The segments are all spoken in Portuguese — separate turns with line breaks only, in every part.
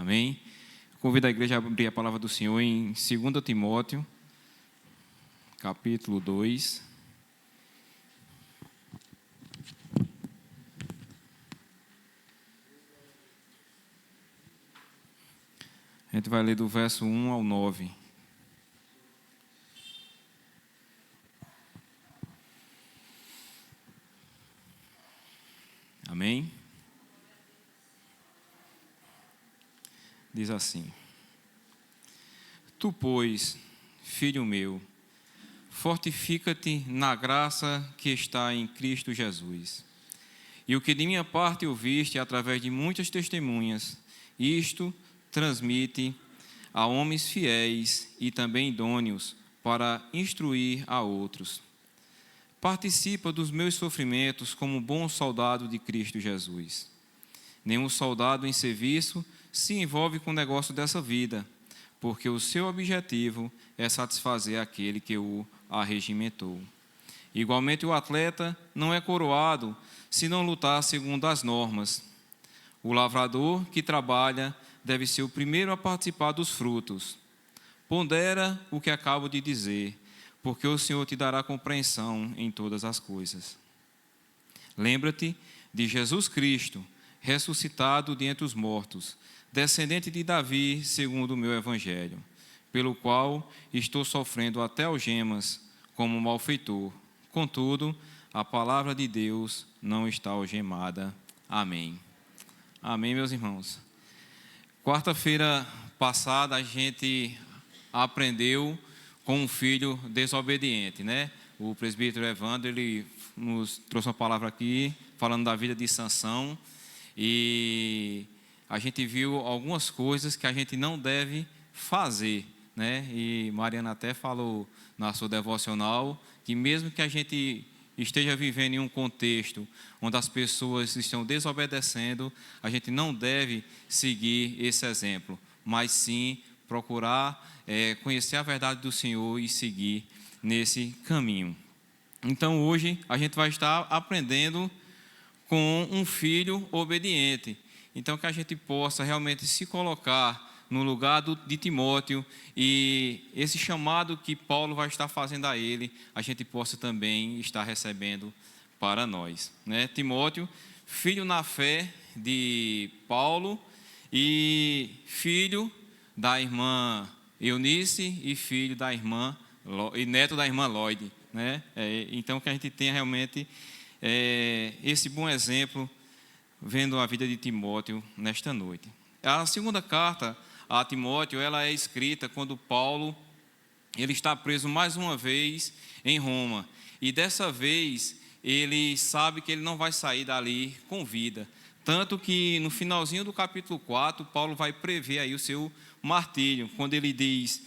Amém? Convido a igreja a abrir a palavra do Senhor em 2 Timóteo, capítulo 2. A gente vai ler do verso 1 ao 9. Amém? Diz assim: Tu, pois, filho meu, fortifica-te na graça que está em Cristo Jesus. E o que de minha parte ouviste através de muitas testemunhas, isto transmite a homens fiéis e também idôneos para instruir a outros. Participa dos meus sofrimentos como bom soldado de Cristo Jesus. Nenhum soldado em serviço se envolve com o negócio dessa vida, porque o seu objetivo é satisfazer aquele que o arregimentou. Igualmente, o atleta não é coroado se não lutar segundo as normas. O lavrador que trabalha deve ser o primeiro a participar dos frutos. Pondera o que acabo de dizer, porque o Senhor te dará compreensão em todas as coisas. Lembra-te de Jesus Cristo, ressuscitado de entre os mortos, descendente de Davi, segundo o meu evangelho, pelo qual estou sofrendo até algemas como malfeitor. Contudo, a palavra de Deus não está algemada. Amém. Amém, meus irmãos. Quarta-feira passada a gente aprendeu com um filho desobediente, né? O presbítero Evandro, ele nos trouxe uma palavra aqui, falando da vida de Sansão, e a gente viu algumas coisas que a gente não deve fazer, né? E Mariana até falou na sua devocional que mesmo que a gente esteja vivendo em um contexto onde as pessoas estão desobedecendo, a gente não deve seguir esse exemplo, mas sim procurar conhecer a verdade do Senhor e seguir nesse caminho. Então hoje a gente vai estar aprendendo com um filho obediente. Então que a gente possa realmente se colocar no lugar de Timóteo e esse chamado que Paulo vai estar fazendo a ele, a gente possa também estar recebendo para nós, né? Timóteo, filho na fé de Paulo e filho da irmã Eunice e filho da irmã e neto da irmã Lloyd, né? Então que a gente tenha realmente esse bom exemplo vendo a vida de Timóteo nesta noite. A segunda carta a Timóteo, ela é escrita quando Paulo ele está preso mais uma vez em Roma. E dessa vez ele sabe que ele não vai sair dali com vida. Tanto que no finalzinho do capítulo 4, Paulo vai prever aí o seu martírio, quando ele diz: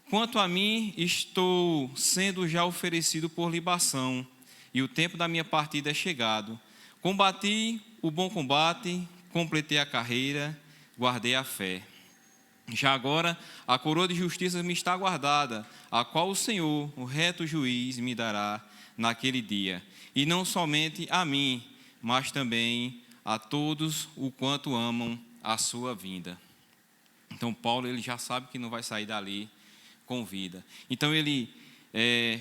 Quanto a mim, estou sendo já oferecido por libação, e o tempo da minha partida é chegado. Combati o bom combate, completei a carreira, guardei a fé. Já agora, a coroa de justiça me está guardada, a qual o Senhor, o reto juiz, me dará naquele dia. E não somente a mim, mas também a todos o quanto amam a sua vinda. Então, Paulo ele já sabe que não vai sair dali com vida. Então, ele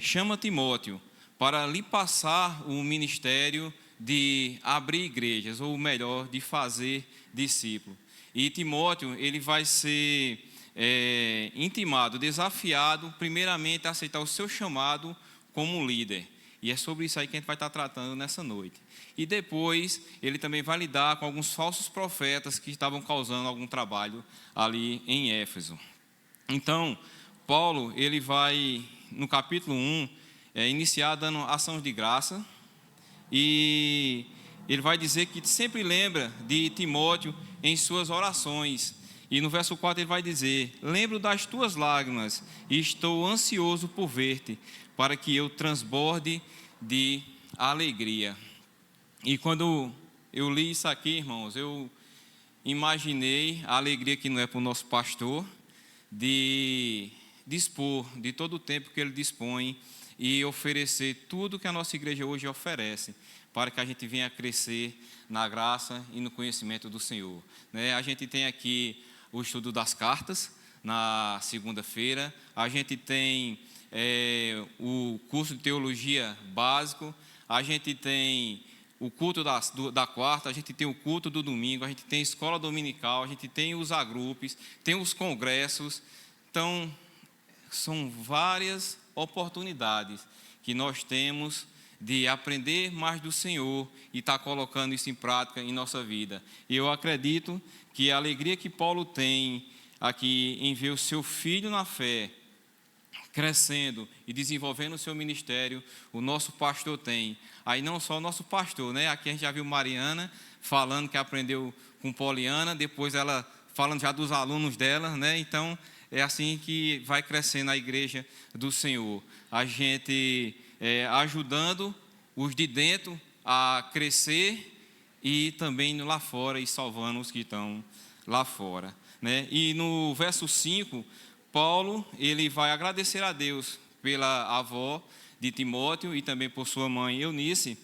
chama Timóteo para lhe passar o ministério de abrir igrejas, ou melhor, de fazer discípulo. E Timóteo, ele vai ser intimado, desafiado, primeiramente a aceitar o seu chamado como um líder. E é sobre isso aí que a gente vai estar tratando nessa noite. E depois, ele também vai lidar com alguns falsos profetas que estavam causando algum trabalho ali em Éfeso. Então, Paulo, ele vai, no capítulo 1, iniciar dando ações de graça. E ele vai dizer que sempre lembra de Timóteo em suas orações. E no verso 4 ele vai dizer: Lembro das tuas lágrimas e estou ansioso por ver-te, para que eu transborde de alegria. E quando eu li isso aqui, irmãos, eu imaginei a alegria que não é para o nosso pastor, de dispor de todo o tempo que ele dispõe e oferecer tudo que a nossa igreja hoje oferece, para que a gente venha a crescer na graça e no conhecimento do Senhor. A gente tem aqui o estudo das cartas na segunda-feira. A gente tem o curso de teologia básico. A gente tem o culto da quarta, a gente tem o culto do domingo, a gente tem escola dominical, a gente tem os agrupes, tem os congressos. Então, são várias oportunidades que nós temos de aprender mais do Senhor e estar colocando isso em prática em nossa vida. E eu acredito que a alegria que Paulo tem aqui em ver o seu filho na fé crescendo e desenvolvendo o seu ministério, o nosso pastor tem. Aí não só o nosso pastor, né? Aqui a gente já viu Mariana falando que aprendeu com Poliana, depois ela falando já dos alunos dela, né? Então, é assim que vai crescendo a igreja do Senhor. A gente ajudando os de dentro a crescer e também indo lá fora e salvando os que estão lá fora, né? E no verso 5, Paulo, ele vai agradecer a Deus pela avó de Timóteo e também por sua mãe Eunice,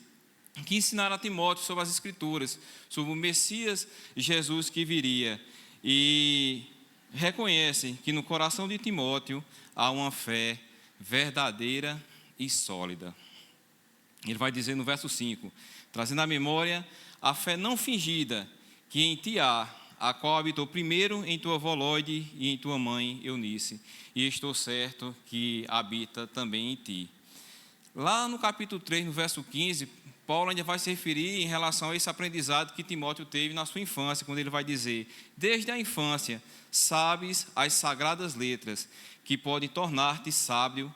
que ensinaram a Timóteo sobre as Escrituras, sobre o Messias Jesus que viria. E reconhece que no coração de Timóteo há uma fé verdadeira e sólida. Ele vai dizer no verso 5, trazendo à memória a fé não fingida que em ti há, a qual habitou primeiro em tua avó Lóide e em tua mãe Eunice, e estou certo que habita também em ti. Lá no capítulo 3, no verso 15, Paulo ainda vai se referir em relação a esse aprendizado que Timóteo teve na sua infância, quando ele vai dizer: desde a infância sabes as sagradas letras, que podem tornar-te sábio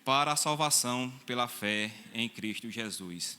para a salvação pela fé em Cristo Jesus.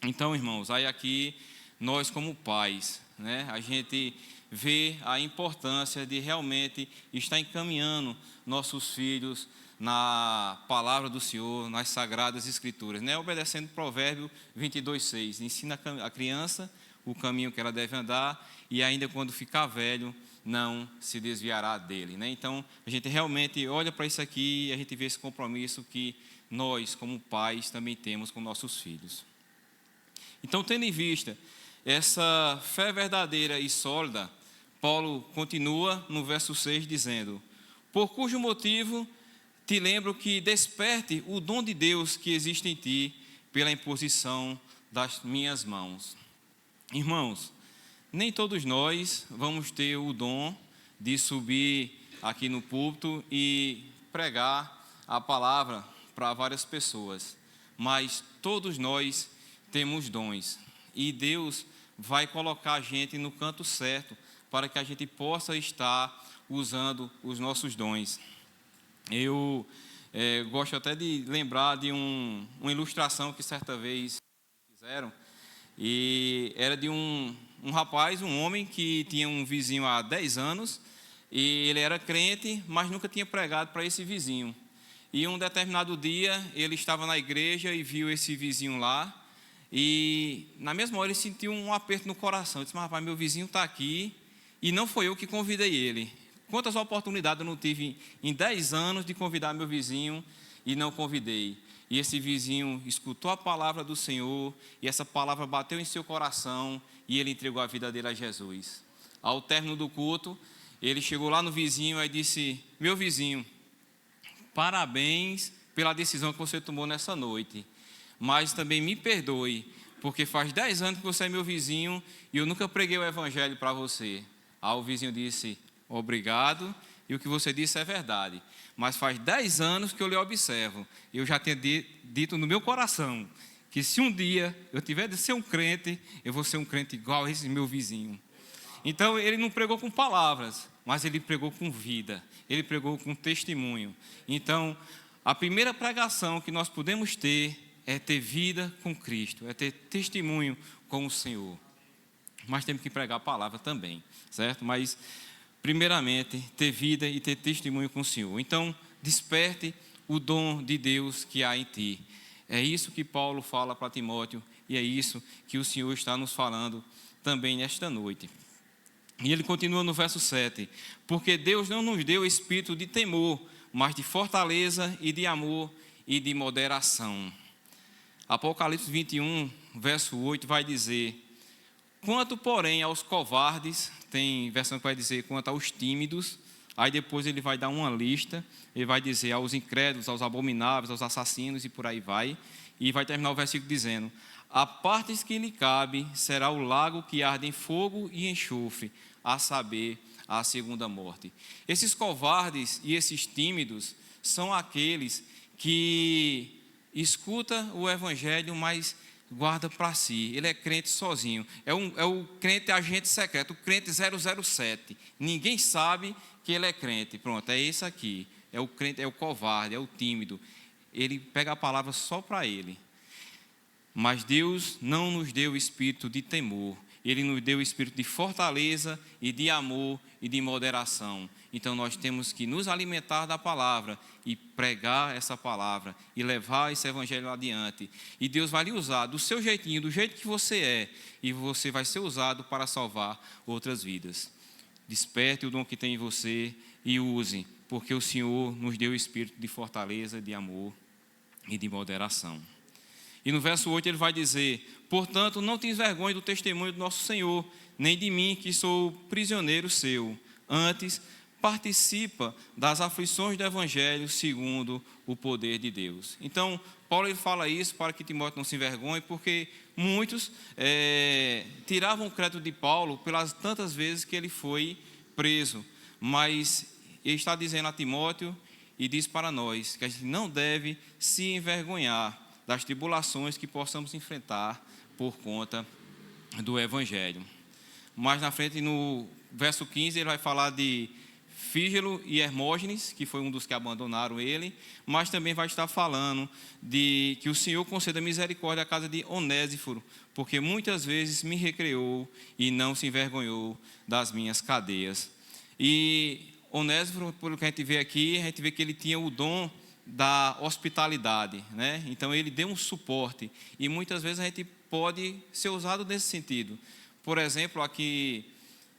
Então, irmãos, aí aqui nós como pais, né, a gente vê a importância de realmente estar encaminhando nossos filhos na palavra do Senhor, nas sagradas escrituras, né, obedecendo o provérbio 22:6, ensina a criança o caminho que ela deve andar e ainda quando ficar velho não se desviará dele, né? Então a gente realmente olha para isso aqui e a gente vê esse compromisso que nós como pais também temos com nossos filhos. Então, tendo em vista essa fé verdadeira e sólida, Paulo continua no verso 6 dizendo: por cujo motivo te lembro que desperte o dom de Deus que existe em ti pela imposição das minhas mãos. Irmãos, nem todos nós vamos ter o dom de subir aqui no púlpito e pregar a palavra para várias pessoas, mas todos nós temos dons e Deus vai colocar a gente no canto certo para que a gente possa estar usando os nossos dons. Eu gosto até de lembrar de uma ilustração que certa vez fizeram, e era de um rapaz, um homem que tinha um vizinho há 10 anos, e ele era crente, mas nunca tinha pregado para esse vizinho. E um determinado dia, ele estava na igreja e viu esse vizinho lá, e na mesma hora ele sentiu um aperto no coração. Ele disse: mas rapaz, meu vizinho está aqui, e não foi eu que convidei ele. Quantas oportunidades eu não tive em 10 anos de convidar meu vizinho e não convidei? E esse vizinho escutou a palavra do Senhor, e essa palavra bateu em seu coração, e ele entregou a vida dele a Jesus. Ao término do culto, ele chegou lá no vizinho e disse: meu vizinho, parabéns pela decisão que você tomou nessa noite, mas também me perdoe, porque faz 10 anos que você é meu vizinho e eu nunca preguei o evangelho para você. Aí o vizinho disse: obrigado, e o que você disse é verdade, mas faz 10 anos que eu lhe observo. Eu já tinha dito no meu coração que se um dia eu tiver de ser um crente, eu vou ser um crente igual a esse meu vizinho. Então ele não pregou com palavras, mas ele pregou com vida, ele pregou com testemunho. Então a primeira pregação que nós podemos ter é ter vida com Cristo, é ter testemunho com o Senhor. Mas temos que pregar a palavra também, certo? Mas primeiramente, ter vida e ter testemunho com o Senhor. Então, desperte o dom de Deus que há em ti. É isso que Paulo fala para Timóteo, e é isso que o Senhor está nos falando também nesta noite. E ele continua no verso 7: porque Deus não nos deu espírito de temor, mas de fortaleza e de amor e de moderação. Apocalipse 21, verso 8 vai dizer: quanto, porém, aos covardes, tem versão que vai dizer quanto aos tímidos. Aí depois ele vai dar uma lista, ele vai dizer aos incrédulos, aos abomináveis, aos assassinos e por aí vai. E vai terminar o versículo dizendo: a partes que lhe cabe será o lago que arde em fogo e enxofre, a saber, a segunda morte. Esses covardes e esses tímidos são aqueles que escuta o evangelho, mas guarda para si. Ele é crente sozinho. É o crente agente secreto, o crente 007. Ninguém sabe que ele é crente. Pronto, é esse aqui. É o crente, é o covarde, é o tímido. Ele pega a palavra só para ele. Mas Deus não nos deu espírito de temor. Ele nos deu espírito de fortaleza e de amor e de moderação. Então nós temos que nos alimentar da palavra e pregar essa palavra e levar esse evangelho adiante. E Deus vai lhe usar do seu jeitinho, do jeito que você é, e você vai ser usado para salvar outras vidas. Desperte o dom que tem em você e use, porque o Senhor nos deu espírito de fortaleza, de amor e de moderação. E no verso 8 ele vai dizer: portanto, não tenhas vergonha do testemunho do nosso Senhor, nem de mim, que sou prisioneiro seu. Antes, participa das aflições do Evangelho segundo o poder de Deus. Então, Paulo ele fala isso para que Timóteo não se envergonhe, porque muitos tiravam o crédito de Paulo pelas tantas vezes que ele foi preso. Mas ele está dizendo a Timóteo e diz para nós que a gente não deve se envergonhar das tribulações que possamos enfrentar por conta do Evangelho. Mais na frente, no verso 15, ele vai falar de Fígelo e Hermógenes, que foi um dos que abandonaram ele, mas também vai estar falando de que o Senhor conceda misericórdia à casa de Onésiforo, porque muitas vezes me recreou e não se envergonhou das minhas cadeias. E Onésiforo, pelo que a gente vê aqui, a gente vê que ele tinha o dom da hospitalidade, né? Então ele deu um suporte, e muitas vezes a gente pode ser usado nesse sentido. Por exemplo, aqui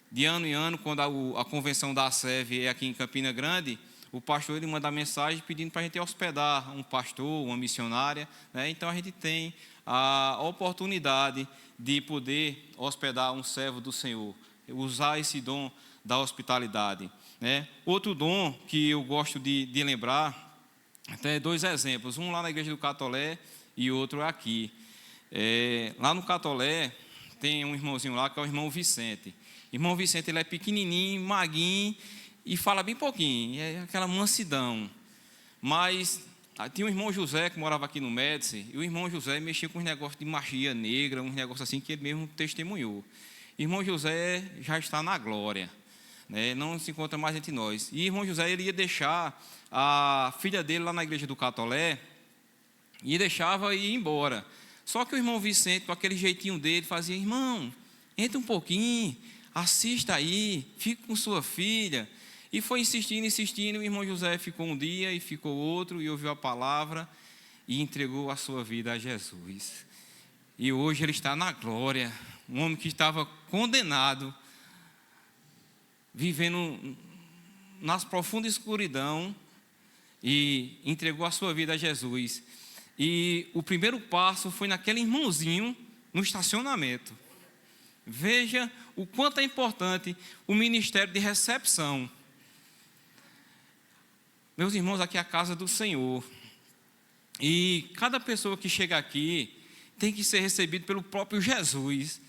de ano em ano, quando a convenção da ASEV é aqui em Campina Grande, o pastor ele manda mensagem pedindo para a gente hospedar um pastor, uma missionária, né? Então a gente tem a oportunidade de poder hospedar um servo do Senhor, usar esse dom da hospitalidade, né? Outro dom que eu gosto de lembrar, até dois exemplos, um lá na igreja do Catolé e outro aqui. Lá no Catolé tem um irmãozinho lá que é o irmão Vicente. Irmão Vicente, ele é pequenininho, maguinho e fala bem pouquinho, é aquela mansidão. Mas tinha um irmão José que morava aqui no Médici, e o irmão José mexia com uns negócios de magia negra, uns negócios assim que ele mesmo testemunhou. Irmão José já está na glória, né? Não se encontra mais entre nós. E irmão José ele ia deixar a filha dele lá na igreja do Catolé e deixava ir embora. Só que o irmão Vicente, com aquele jeitinho dele, fazia: irmão, entra um pouquinho, assista aí, fica com sua filha. E foi insistindo, e o irmão José ficou um dia e ficou outro, e ouviu a palavra e entregou a sua vida a Jesus. E hoje ele está na glória, um homem que estava condenado, vivendo nas profundas escuridão, e entregou a sua vida a Jesus. E o primeiro passo foi naquele irmãozinho no estacionamento. Veja o quanto é importante o ministério de recepção. Meus irmãos, aqui é a casa do Senhor, e cada pessoa que chega aqui tem que ser recebido pelo próprio Jesus.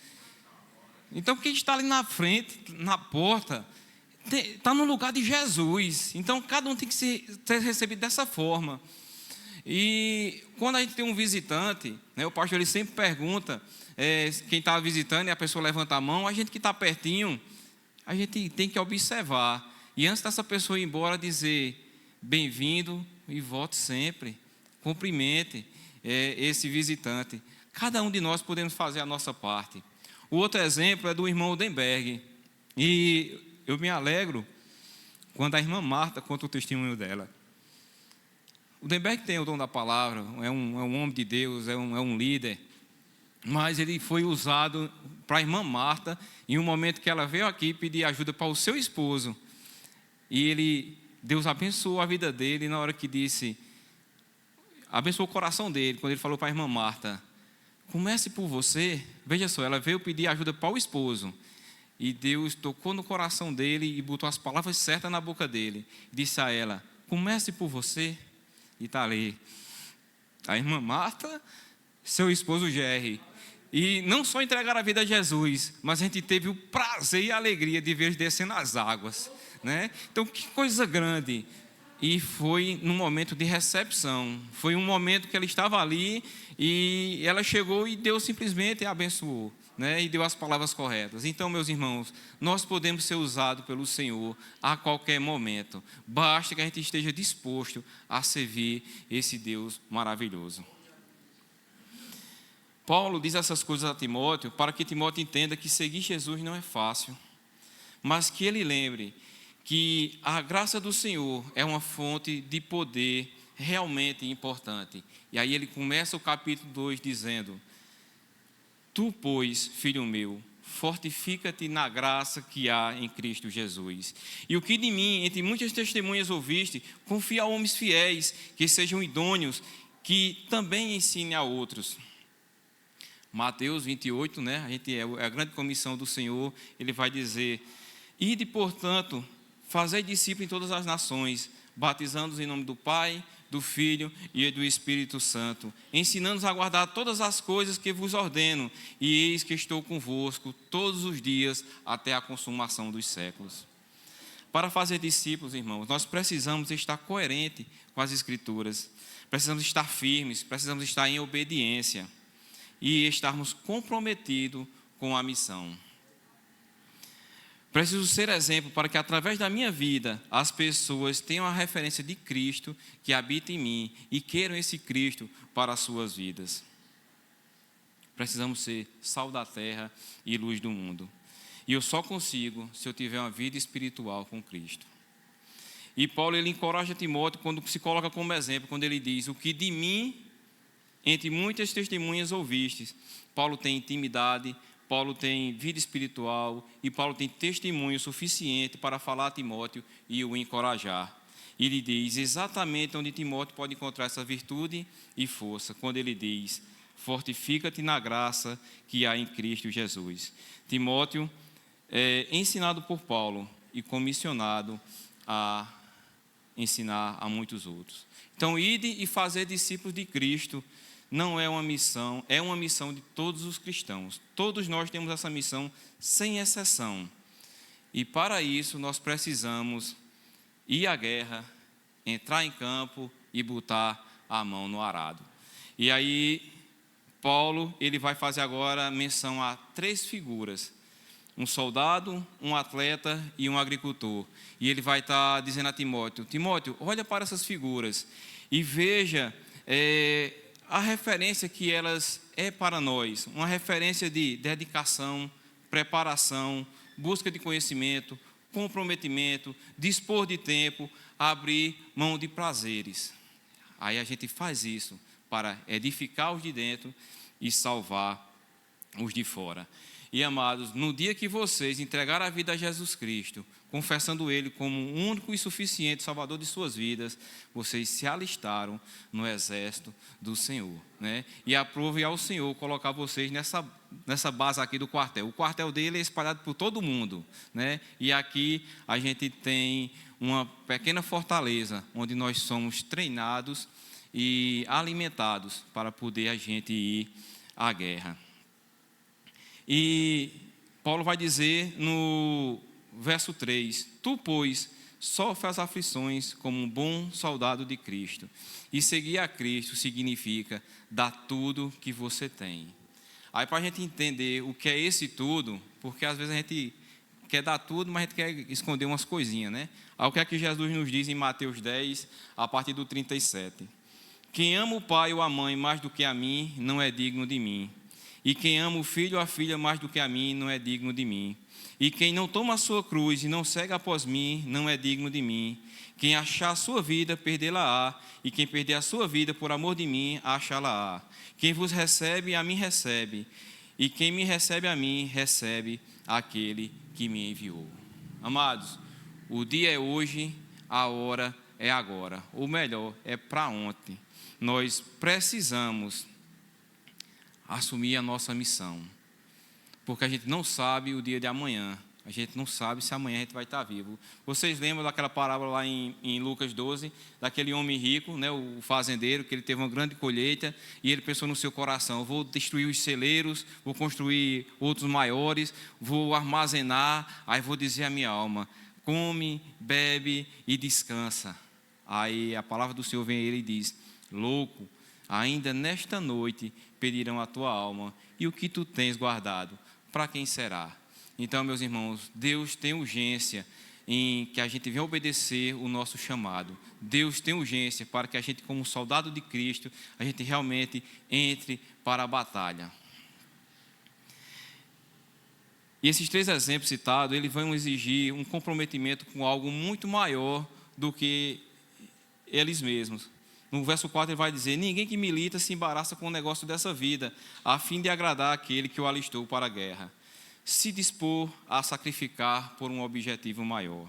Então quem está ali na frente, na porta, está no lugar de Jesus. Então cada um tem que ser recebido dessa forma. E quando a gente tem um visitante, né, o pastor ele sempre pergunta quem está visitando, e a pessoa levanta a mão. A gente que está pertinho, a gente tem que observar, e antes dessa pessoa ir embora, dizer: bem-vindo e volte sempre, cumprimente esse visitante. Cada um de nós podemos fazer a nossa parte. O outro exemplo é do irmão Udenberg, e eu me alegro quando a irmã Marta conta o testemunho dela. O Udenberg tem o dom da palavra, é um homem de Deus, é um líder, mas ele foi usado para a irmã Marta em um momento que ela veio aqui pedir ajuda para o seu esposo, e Deus abençoou a vida dele na hora que disse, abençoou o coração dele, quando ele falou para a irmã Marta: comece por você. Veja só, ela veio pedir ajuda para o esposo, e Deus tocou no coração dele e botou as palavras certas na boca dele. Disse a ela: comece por você. E está ali a irmã Marta, seu esposo Jerry. E não só entregaram a vida a Jesus, mas a gente teve o prazer e a alegria de ver eles descendo as águas, né? Então, que coisa grande. E foi num momento de recepção. Foi um momento que ela estava ali e ela chegou e Deus simplesmente a abençoou, né? E deu as palavras corretas. Então, meus irmãos, nós podemos ser usados pelo Senhor a qualquer momento. Basta que a gente esteja disposto a servir esse Deus maravilhoso. Paulo diz essas coisas a Timóteo para que Timóteo entenda que seguir Jesus não é fácil, mas que ele lembre que a graça do Senhor é uma fonte de poder realmente importante. E aí ele começa o capítulo 2 dizendo: tu, pois, filho meu, fortifica-te na graça que há em Cristo Jesus. E o que de mim, entre muitas testemunhas ouviste, confia a homens fiéis, que sejam idôneos, que também ensinem a outros. Mateus 28, né? É a grande comissão do Senhor. Ele vai dizer: ide, portanto, fazei discípulos em todas as nações, batizando-os em nome do Pai, do Filho e do Espírito Santo, ensinando-os a guardar todas as coisas que vos ordeno, e eis que estou convosco todos os dias até a consumação dos séculos. Para fazer discípulos, irmãos, nós precisamos estar coerentes com as Escrituras, precisamos estar firmes, precisamos estar em obediência e estarmos comprometidos com a missão. Preciso ser exemplo para que, através da minha vida, as pessoas tenham a referência de Cristo que habita em mim e queiram esse Cristo para as suas vidas. Precisamos ser sal da terra e luz do mundo. E eu só consigo se eu tiver uma vida espiritual com Cristo. E Paulo, ele encoraja Timóteo quando se coloca como exemplo, quando ele diz: o que de mim, entre muitas testemunhas ouvistes. Paulo tem intimidade, Paulo tem vida espiritual e Paulo tem testemunho suficiente para falar a Timóteo e o encorajar. E ele diz exatamente onde Timóteo pode encontrar essa virtude e força, quando ele diz: fortifica-te na graça que há em Cristo Jesus. Timóteo é ensinado por Paulo e comissionado a ensinar a muitos outros. Então, ide e fazer discípulos de Cristo não é uma missão, é uma missão de todos os cristãos. Todos nós temos essa missão, sem exceção. E para isso nós precisamos ir à guerra, entrar em campo e botar a mão no arado. E aí, Paulo, ele vai fazer agora menção a 3 figuras: um soldado, um atleta e um agricultor. E ele vai estar dizendo a Timóteo: Timóteo, olha para essas figuras e veja a referência que elas é para nós, uma referência de dedicação, preparação, busca de conhecimento, comprometimento, dispor de tempo, abrir mão de prazeres. Aí a gente faz isso para edificar os de dentro e salvar os de fora. E, amados, no dia que vocês entregaram a vida a Jesus Cristo, confessando Ele como o único e suficiente Salvador de suas vidas, vocês se alistaram no exército do Senhor, né? E aprove ao Senhor colocar vocês nessa base aqui do quartel. O quartel dele é espalhado por todo o mundo, né? E aqui a gente tem uma pequena fortaleza, onde nós somos treinados e alimentados para poder a gente ir à guerra. E Paulo vai dizer no verso 3: tu, pois, sofre as aflições como um bom soldado de Cristo. E seguir a Cristo significa dar tudo que você tem. Aí, para a gente entender o que é esse tudo, porque às vezes a gente quer dar tudo, mas a gente quer esconder umas coisinhas, né? Aí o que é que Jesus nos diz em Mateus 10, a partir do 37? Quem ama o pai ou a mãe mais do que a mim, não é digno de mim. E quem ama o filho ou a filha mais do que a mim, não é digno de mim. E quem não toma a sua cruz e não segue após mim, não é digno de mim. Quem achar a sua vida, perdê-la-á. E quem perder a sua vida por amor de mim, achá-la-á. Quem vos recebe, a mim recebe. E quem me recebe a mim, recebe aquele que me enviou. Amados, o dia é hoje, a hora é agora. Ou melhor, é para ontem. Nós precisamos assumir a nossa missão, porque a gente não sabe o dia de amanhã. A gente não sabe se amanhã a gente vai estar vivo. Vocês lembram daquela parábola lá em Lucas 12, daquele homem rico, né, o fazendeiro, que ele teve uma grande colheita e ele pensou no seu coração: vou destruir os celeiros, vou construir outros maiores, vou armazenar, aí vou dizer à minha alma: come, bebe e descansa. Aí a palavra do Senhor vem a ele e diz: louco, ainda nesta noite pedirão a tua alma, e o que tu tens guardado, para quem será? Então, meus irmãos, Deus tem urgência em que a gente venha obedecer o nosso chamado. Deus tem urgência para que a gente, como soldado de Cristo, a gente realmente entre para a batalha. E esses 3 exemplos citados, eles vão exigir um comprometimento com algo muito maior do que eles mesmos. No verso 4 ele vai dizer: ninguém que milita se embaraça com o negócio dessa vida, a fim de agradar aquele que o alistou para a guerra. Se dispor a sacrificar por um objetivo maior.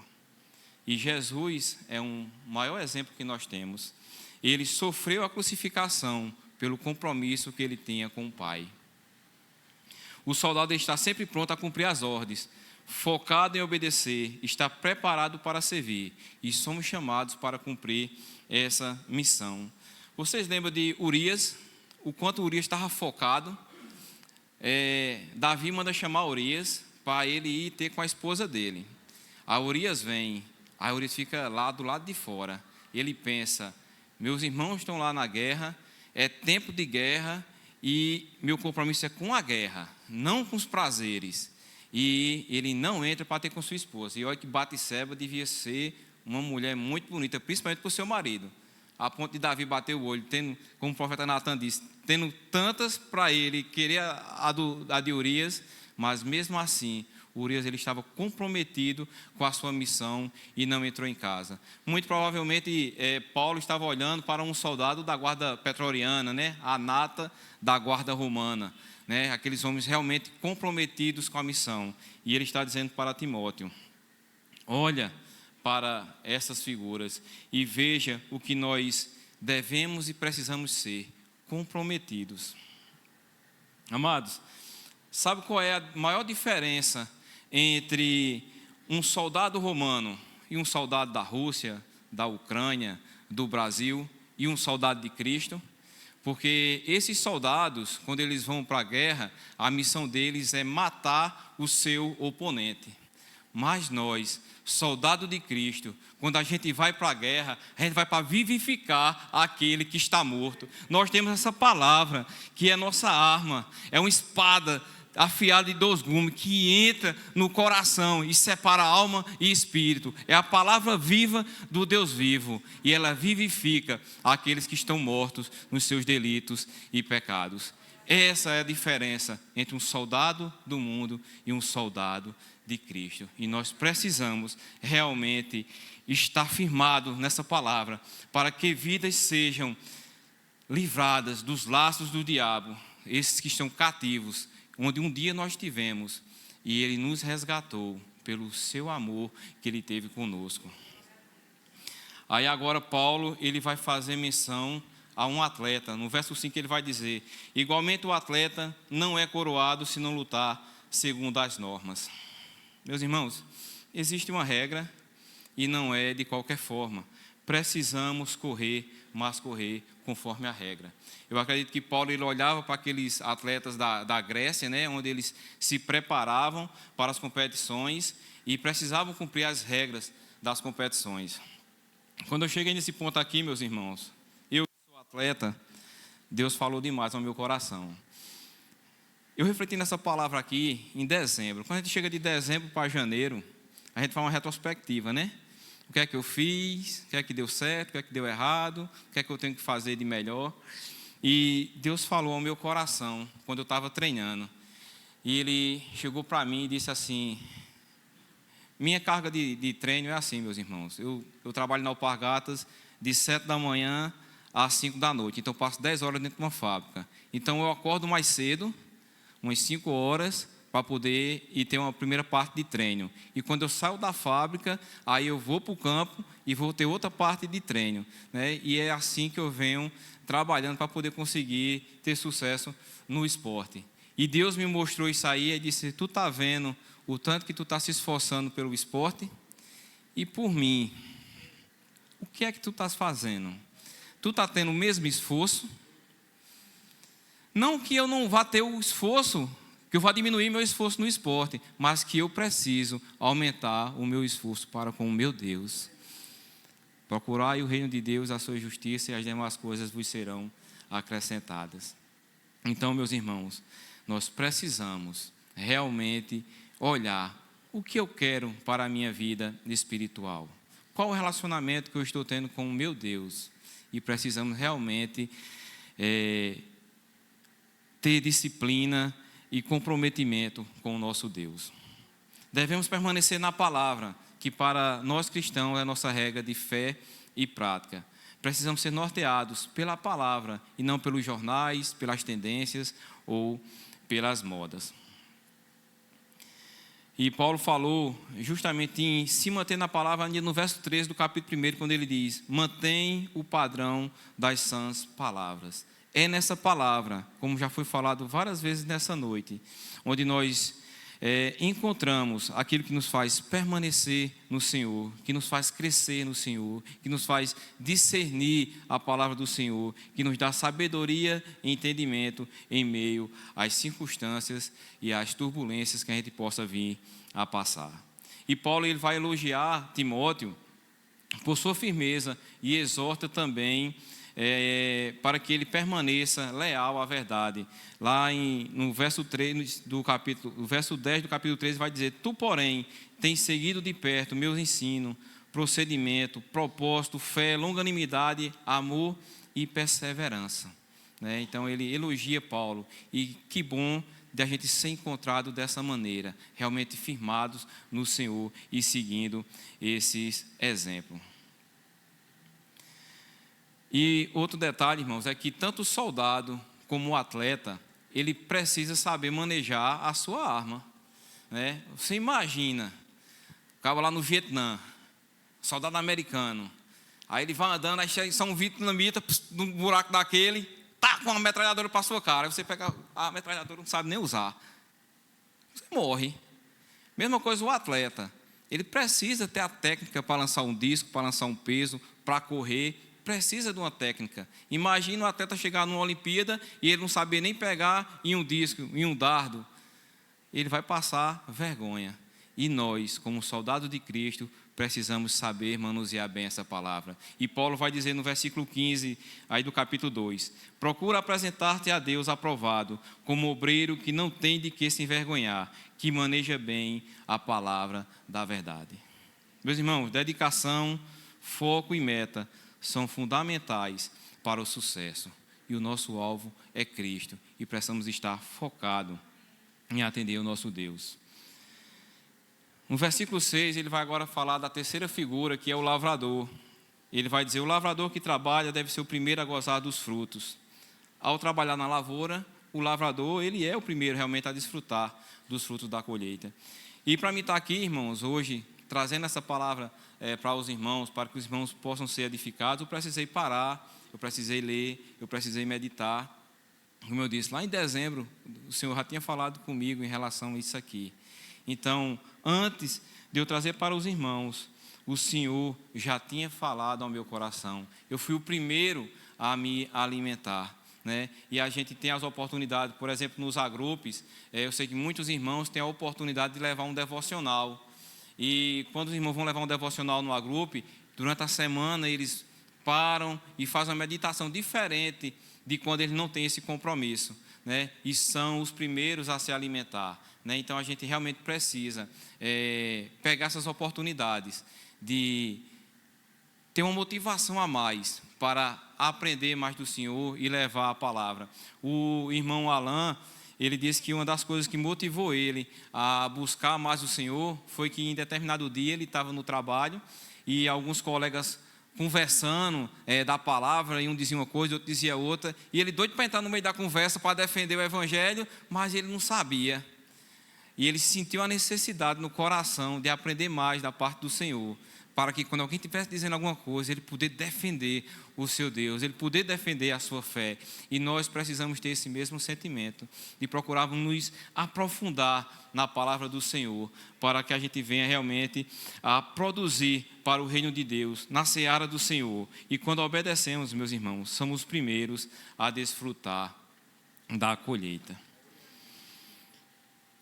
E Jesus é um maior exemplo que nós temos. Ele sofreu a crucificação pelo compromisso que ele tinha com o Pai. O soldado está sempre pronto a cumprir as ordens, focado em obedecer, está preparado para servir, e somos chamados para cumprir essa missão. Vocês lembram de Urias? O quanto Urias estava focado? Davi manda chamar Urias para ele ir ter com a esposa dele. A Urias vem, a Urias fica lá do lado de fora. Ele pensa: meus irmãos estão lá na guerra, é tempo de guerra e meu compromisso é com a guerra, não com os prazeres. E ele não entra para ter com sua esposa. E olha que Batseba devia ser uma mulher muito bonita, principalmente por seu marido. A ponto de Davi bater o olho, tendo, como o profeta Natan disse, tendo tantas para ele querer a de Urias, mas mesmo assim, Urias ele estava comprometido com a sua missão e não entrou em casa. Muito provavelmente Paulo estava olhando para um soldado da guarda pretoriana, né? A nata da guarda romana, né? Aqueles homens realmente comprometidos com a missão. E ele está dizendo para Timóteo: olha para essas figuras e veja o que nós devemos e precisamos ser: comprometidos. Amados, sabe qual é a maior diferença entre um soldado romano e um soldado da Rússia, da Ucrânia, do Brasil e um soldado de Cristo? Porque esses soldados, quando eles vão para a guerra, a missão deles é matar o seu oponente. Mas nós, soldado de Cristo, quando a gente vai para a guerra, a gente vai para vivificar aquele que está morto. Nós temos essa palavra, que é nossa arma, é uma espada afiada de 2 gumes, que entra no coração e separa alma e espírito. É a palavra viva do Deus vivo, e ela vivifica aqueles que estão mortos nos seus delitos e pecados. Essa é a diferença entre um soldado do mundo e um soldado de Cristo. E nós precisamos realmente estar firmados nessa palavra, para que vidas sejam livradas dos laços do diabo, esses que estão cativos, onde um dia nós tivemos, e ele nos resgatou pelo seu amor que ele teve conosco. Aí agora Paulo, ele vai fazer menção a um atleta. No verso 5 ele vai dizer: igualmente o atleta não é coroado se não lutar segundo as normas. Meus irmãos, existe uma regra e não é de qualquer forma. Precisamos correr, mas correr conforme a regra. Eu acredito que Paulo ele olhava para aqueles atletas da Grécia, né, onde eles se preparavam para as competições e precisavam cumprir as regras das competições. Quando eu cheguei nesse ponto aqui, meus irmãos, eu sou atleta, Deus falou demais ao meu coração. Eu refleti nessa palavra aqui em dezembro. Quando a gente chega de dezembro para janeiro, a gente faz uma retrospectiva, né? O que é que eu fiz, o que é que deu certo, o que é que deu errado, o que é que eu tenho que fazer de melhor. E Deus falou ao meu coração, quando eu estava treinando. E Ele chegou para mim e disse assim: minha carga de treino é assim, meus irmãos. Eu trabalho na Alpargatas de 7 da manhã às 5 da noite. Então eu passo 10 horas dentro de uma fábrica. Então eu acordo mais cedo, umas 5 horas, para poder ir ter uma primeira parte de treino. E quando eu saio da fábrica, aí eu vou para o campo e vou ter outra parte de treino, né? E é assim que eu venho trabalhando para poder conseguir ter sucesso no esporte. E Deus me mostrou isso aí e disse: tu está vendo o tanto que tu está se esforçando pelo esporte e por mim. O que é que tu estás fazendo? Tu está tendo o mesmo esforço? Não que eu não vá ter o esforço, que eu vá diminuir meu esforço no esporte, mas que eu preciso aumentar o meu esforço para com o meu Deus. Procurai o reino de Deus, a sua justiça, e as demais coisas vos serão acrescentadas. Então, meus irmãos, nós precisamos realmente olhar o que eu quero para a minha vida espiritual. Qual o relacionamento que eu estou tendo com o meu Deus? E precisamos realmente ter disciplina e comprometimento com o nosso Deus. Devemos permanecer na palavra, que para nós cristãos é a nossa regra de fé e prática. Precisamos ser norteados pela palavra e não pelos jornais, pelas tendências ou pelas modas. E Paulo falou justamente em se manter na palavra no verso 13 do capítulo 1, quando ele diz: mantém o padrão das sãs palavras. É nessa palavra, como já foi falado várias vezes nessa noite, onde nós encontramos aquilo que nos faz permanecer no Senhor, que nos faz crescer no Senhor, que nos faz discernir a palavra do Senhor, que nos dá sabedoria e entendimento em meio às circunstâncias e às turbulências que a gente possa vir a passar. E Paulo ele vai elogiar Timóteo por sua firmeza e exorta também para que ele permaneça leal à verdade. Lá no verso 10 do capítulo 13 vai dizer: tu, porém, tens seguido de perto meus ensinos, procedimento, propósito, fé, longanimidade, amor e perseverança. Então ele elogia Paulo, e que bom de a gente ser encontrado dessa maneira, realmente firmados no Senhor e seguindo esses exemplos. E outro detalhe, irmãos, é que tanto o soldado como o atleta, ele precisa saber manejar a sua arma. Você imagina, o cara lá no Vietnã, soldado americano, aí ele vai andando, aí chega um vietnamita num buraco daquele, tá com uma metralhadora para a sua cara, aí você pega a metralhadora, não sabe nem usar, você morre. Mesma coisa o atleta, ele precisa ter a técnica para lançar um disco, para lançar um peso, para correr, precisa de uma técnica. Imagina um atleta chegar numa Olimpíada e ele não saber nem pegar em um disco, em um dardo. Ele vai passar vergonha. E nós, como soldados de Cristo, precisamos saber manusear bem essa palavra. E Paulo vai dizer no versículo 15, aí do capítulo 2: procura apresentar-te a Deus aprovado, como obreiro que não tem de que se envergonhar, que maneja bem a palavra da verdade. Meus irmãos, dedicação, foco e meta são fundamentais para o sucesso. E o nosso alvo é Cristo. E precisamos estar focados em atender o nosso Deus. No versículo 6, ele vai agora falar da terceira figura, que é o lavrador. Ele vai dizer: o lavrador que trabalha deve ser o primeiro a gozar dos frutos. Ao trabalhar na lavoura, o lavrador, ele é o primeiro realmente a desfrutar dos frutos da colheita. E para mim estar aqui, irmãos, hoje, trazendo essa palavra para os irmãos, para que os irmãos possam ser edificados, eu precisei parar, eu precisei ler, eu precisei meditar. Como eu disse, lá em dezembro, o Senhor já tinha falado comigo em relação a isso aqui. Então, antes de eu trazer para os irmãos, o Senhor já tinha falado ao meu coração. Eu fui o primeiro a me alimentar. E a gente tem as oportunidades, por exemplo, nos agrupes, eu sei que muitos irmãos têm a oportunidade de levar um devocional. E quando os irmãos vão levar um devocional no agrupe, durante a semana eles param e fazem uma meditação diferente de quando eles não têm esse compromisso, e são os primeiros a se alimentar. Então a gente realmente precisa pegar essas oportunidades de ter uma motivação a mais para aprender mais do Senhor e levar a palavra. O irmão Alain, ele disse que uma das coisas que motivou ele a buscar mais o Senhor foi que em determinado dia ele estava no trabalho e alguns colegas conversando da palavra, e um dizia uma coisa, outro dizia outra, e ele doido para entrar no meio da conversa para defender o evangelho, mas ele não sabia. E ele sentiu a necessidade no coração de aprender mais da parte do Senhor, para que quando alguém estivesse dizendo alguma coisa, ele poder defender o seu Deus, ele poder defender a sua fé. E nós precisamos ter esse mesmo sentimento de procurarmos nos aprofundar na palavra do Senhor, para que a gente venha realmente a produzir para o reino de Deus, na seara do Senhor. E quando obedecemos, meus irmãos, somos os primeiros a desfrutar da colheita.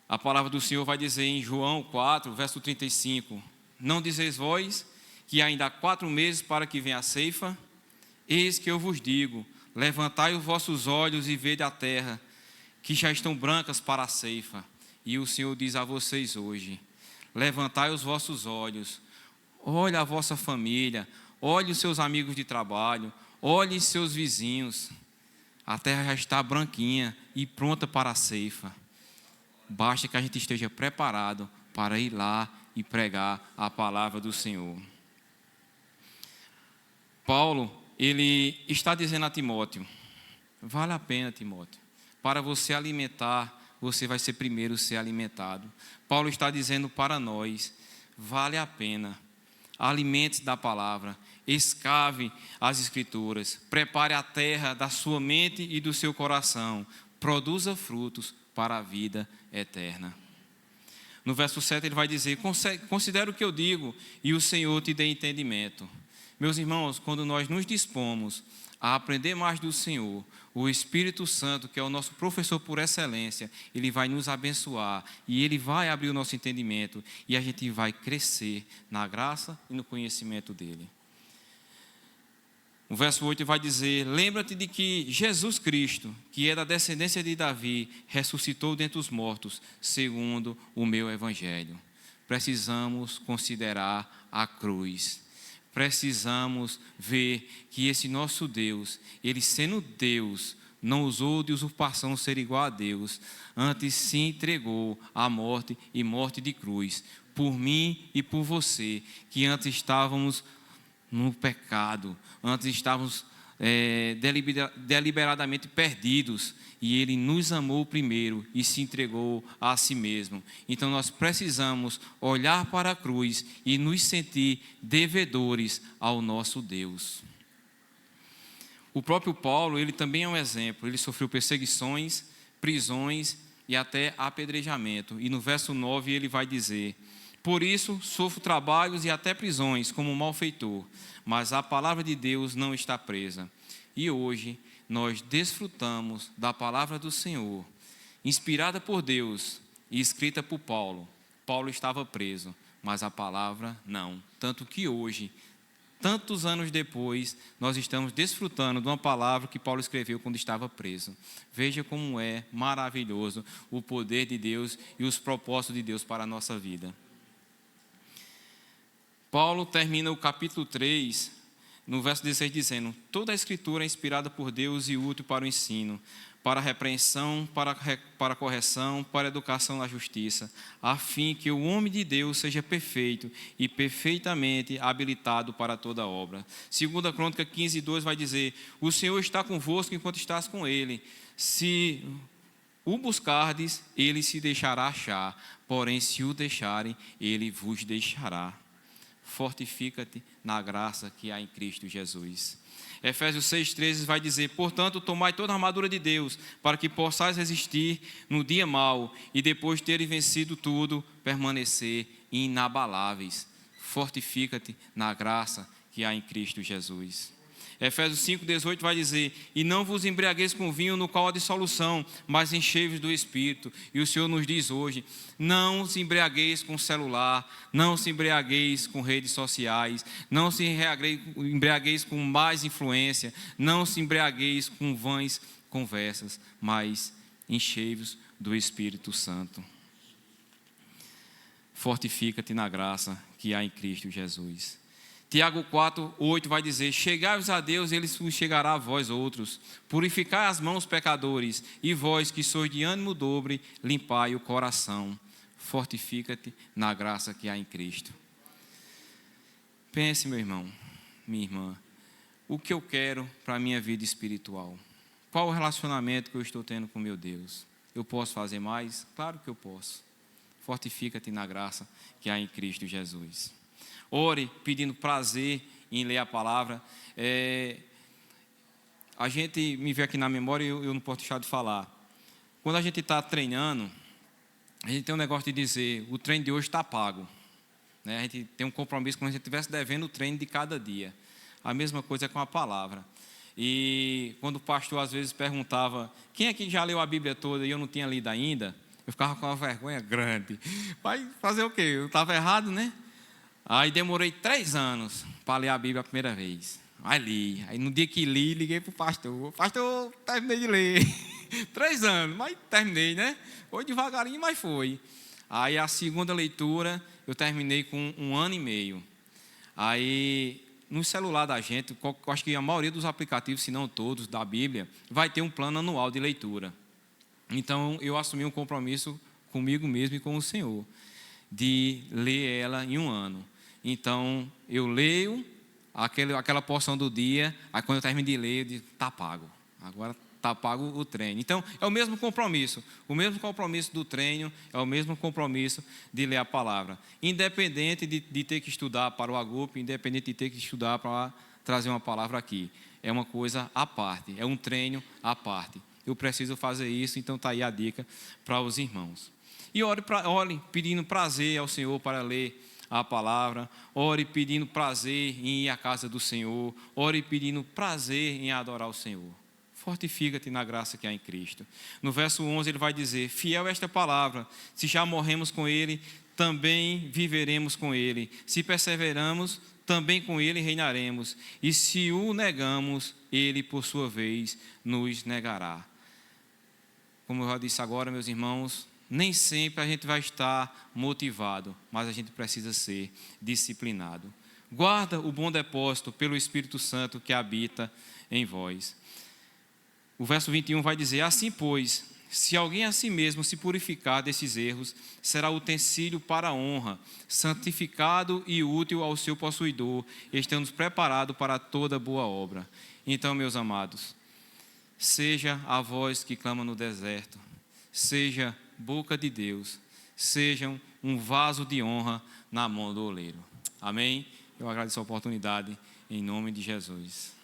A palavra do Senhor vai dizer em João 4, verso 35, não dizeis vós que ainda há 4 meses para que venha a ceifa? Eis que eu vos digo, levantai os vossos olhos e vede a terra, que já estão brancas para a ceifa. E o Senhor diz a vocês hoje, levantai os vossos olhos, olhe a vossa família, olhe os seus amigos de trabalho, olhe seus vizinhos, a terra já está branquinha e pronta para a ceifa. Basta que a gente esteja preparado para ir lá e pregar a palavra do Senhor. Paulo, ele está dizendo a Timóteo, vale a pena, Timóteo, para você alimentar, você vai ser primeiro ser alimentado. Paulo está dizendo para nós, vale a pena, alimente-se da palavra, escave as escrituras, prepare a terra da sua mente e do seu coração, produza frutos para a vida eterna. No verso 7 ele vai dizer, considera o que eu digo e o Senhor te dê entendimento. Meus irmãos, quando nós nos dispomos a aprender mais do Senhor, o Espírito Santo, que é o nosso professor por excelência, ele vai nos abençoar e ele vai abrir o nosso entendimento e a gente vai crescer na graça e no conhecimento dele. O verso 8 vai dizer, lembra-te de que Jesus Cristo, que é da descendência de Davi, ressuscitou dentre os mortos, segundo o meu evangelho. Precisamos considerar a cruz. Precisamos ver que esse nosso Deus, ele sendo Deus, não usou de usurpação ser igual a Deus, antes se entregou à morte e morte de cruz, por mim e por você, que antes estávamos no pecado, antes estávamos deliberadamente perdidos, e Ele nos amou primeiro e se entregou a si mesmo. Então nós precisamos olhar para a cruz e nos sentir devedores ao nosso Deus. O próprio Paulo, ele também é um exemplo, ele sofreu perseguições, prisões e até apedrejamento. E no verso 9 ele vai dizer, por isso sofro trabalhos e até prisões como malfeitor, mas a palavra de Deus não está presa. E hoje nós desfrutamos da palavra do Senhor, inspirada por Deus e escrita por Paulo. Paulo estava preso, mas a palavra não. Tanto que hoje, tantos anos depois, nós estamos desfrutando de uma palavra que Paulo escreveu quando estava preso. Veja como é maravilhoso o poder de Deus e os propósitos de Deus para a nossa vida. Paulo termina o capítulo 3, no verso 16, dizendo, toda a escritura é inspirada por Deus e útil para o ensino, para a repreensão, para a correção, para a educação na justiça, a fim que o homem de Deus seja perfeito e perfeitamente habilitado para toda obra. 2 Crônica 15, 2 vai dizer, o Senhor está convosco enquanto estás com ele. Se o buscardes, ele se deixará achar, porém se o deixarem, ele vos deixará. Fortifica-te na graça que há em Cristo Jesus. Efésios 6,13 vai dizer, portanto, tomai toda a armadura de Deus, para que possais resistir no dia mau, e depois de terem vencido tudo, permanecer inabaláveis. Fortifica-te na graça que há em Cristo Jesus. Efésios 5,18 vai dizer, e não vos embriagueis com vinho no qual há dissolução, mas enchei-vos do Espírito. E o Senhor nos diz hoje, não se embriagueis com celular, não se embriagueis com redes sociais, não se embriagueis com mais influência, não se embriagueis com vãs conversas, mas enchei-vos do Espírito Santo. Fortifica-te na graça que há em Cristo Jesus. Tiago 4, 8 vai dizer, chegai-vos a Deus, Ele vos chegará a vós outros. Purificai as mãos, pecadores, e vós que sois de ânimo dobre, limpai o coração. Fortifica-te na graça que há em Cristo. Pense, meu irmão, minha irmã, o que eu quero para a minha vida espiritual? Qual o relacionamento que eu estou tendo com meu Deus? Eu posso fazer mais? Claro que eu posso. Fortifica-te na graça que há em Cristo Jesus. Ore pedindo prazer em ler a palavra. A gente me vê aqui na memória e eu não posso deixar de falar. Quando a gente está treinando, a gente tem um negócio de dizer, o treino de hoje está pago. Né? A gente tem um compromisso como se a gente estivesse devendo o treino de cada dia. A mesma coisa com a palavra. E quando o pastor às vezes perguntava, quem aqui já leu a Bíblia toda e eu não tinha lido ainda, eu ficava com uma vergonha grande. Vai fazer o quê? Eu estava errado, né? Aí demorei 3 anos para ler a Bíblia a primeira vez. Aí li. Aí no dia que li, liguei para o pastor. Pastor, terminei de ler. 3 anos, mas terminei, né? Foi devagarinho, mas foi. Aí a segunda leitura eu terminei com 1 ano e meio. Aí no celular da gente, eu acho que a maioria dos aplicativos, se não todos, da Bíblia, vai ter um plano anual de leitura. Então eu assumi um compromisso comigo mesmo e com o Senhor, de ler ela em 1 ano. Então eu leio aquela porção do dia, aí quando eu termino de ler, eu digo, está pago. Agora está pago o treino. Então, é o mesmo compromisso. O mesmo compromisso do treino é o mesmo compromisso de ler a palavra. Independente de ter que estudar para o Agupe, independente de ter que estudar para trazer uma palavra aqui. É uma coisa à parte, é um treino à parte. Eu preciso fazer isso, então está aí a dica para os irmãos. E ore pedindo prazer ao Senhor para ler a palavra, ore pedindo prazer em ir à casa do Senhor, ore pedindo prazer em adorar o Senhor. Fortifica-te na graça que há em Cristo. No verso 11 ele vai dizer, fiel é esta palavra, se já morremos com Ele, também viveremos com Ele. Se perseveramos, também com Ele reinaremos. E se o negamos, Ele, por sua vez, nos negará. Como eu já disse agora, meus irmãos, nem sempre a gente vai estar motivado, mas a gente precisa ser disciplinado. Guarda o bom depósito pelo Espírito Santo que habita em vós. O verso 21 vai dizer, assim pois, se alguém a si mesmo se purificar desses erros, será utensílio para a honra, santificado e útil ao seu possuidor, estando preparado para toda boa obra. Então, meus amados, seja a voz que clama no deserto, seja boca de Deus, sejam um vaso de honra na mão do oleiro. Amém? Eu agradeço a oportunidade em nome de Jesus.